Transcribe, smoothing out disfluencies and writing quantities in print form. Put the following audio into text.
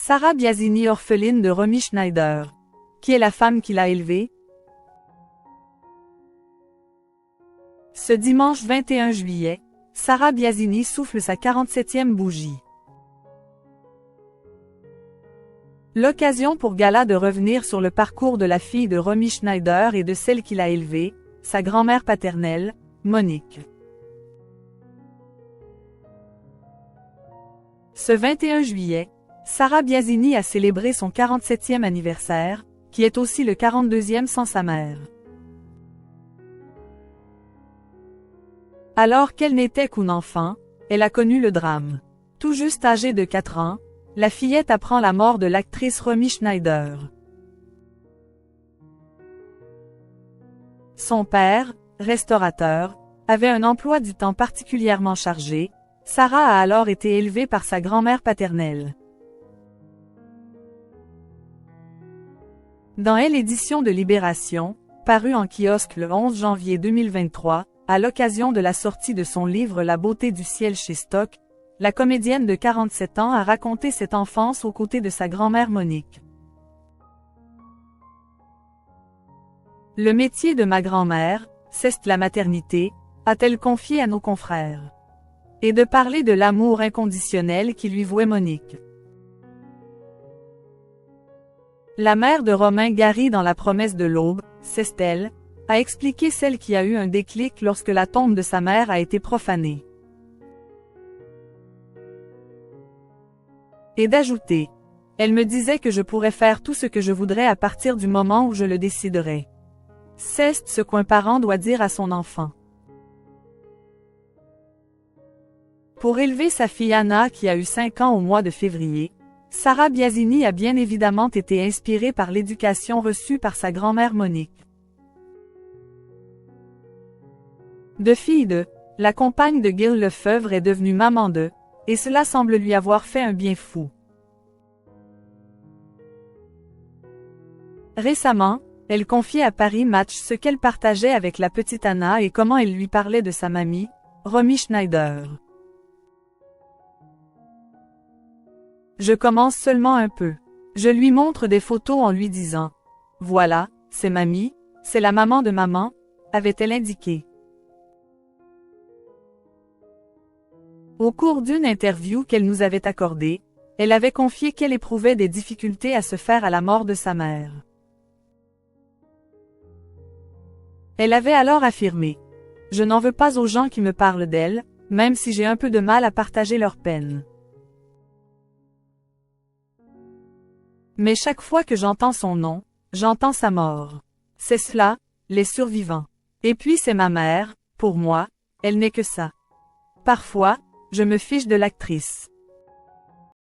Sarah Biasini, orpheline de Romy Schneider. Qui est la femme qui l'a élevée? Ce dimanche 21 juillet, Sarah Biasini souffle sa 47e bougie. L'occasion pour Gala de revenir sur le parcours de la fille de Romy Schneider et de celle qui l'a élevée, sa grand-mère paternelle, Monique. Ce 21 juillet, Sarah Biasini a célébré son 47e anniversaire, qui est aussi le 42e sans sa mère. Alors qu'elle n'était qu'une enfant, elle a connu le drame. Tout juste âgée de 4 ans, la fillette apprend la mort de l'actrice Romy Schneider. Son père, restaurateur, avait un emploi du temps particulièrement chargé. Sarah a alors été élevée par sa grand-mère paternelle. Dans Elle édition de Libération, parue en kiosque le 11 janvier 2023, à l'occasion de la sortie de son livre La beauté du ciel chez Stock, la comédienne de 47 ans a raconté cette enfance aux côtés de sa grand-mère Monique. Le métier de ma grand-mère, c'est la maternité, a-t-elle confié à nos confrères. Et de parler de l'amour inconditionnel qui lui vouait Monique. La mère de Romain Gary dans La promesse de l'aube, Cestelle, a expliqué celle qui a eu un déclic lorsque la tombe de sa mère a été profanée. Et d'ajouter. Elle me disait que je pourrais faire tout ce que je voudrais à partir du moment où je le déciderais. C'est ce qu'un parent doit dire à son enfant. Pour élever sa fille Anna qui a eu 5 ans au mois de février, Sarah Biasini a bien évidemment été inspirée par l'éducation reçue par sa grand-mère Monique. De fille de, la compagne de Gil Lefebvre est devenue maman de, et cela semble lui avoir fait un bien fou. Récemment, elle confiait à Paris Match ce qu'elle partageait avec la petite Anna et comment elle lui parlait de sa mamie, Romy Schneider. Je commence seulement un peu. Je lui montre des photos en lui disant « Voilà, c'est mamie, c'est la maman de maman », avait-elle indiqué. Au cours d'une interview qu'elle nous avait accordée, elle avait confié qu'elle éprouvait des difficultés à se faire à la mort de sa mère. Elle avait alors affirmé « Je n'en veux pas aux gens qui me parlent d'elle, même si j'ai un peu de mal à partager leur peine. Mais chaque fois que j'entends son nom, j'entends sa mort. C'est cela, les survivants. Et puis c'est ma mère, pour moi, elle n'est que ça. Parfois, je me fiche de l'actrice.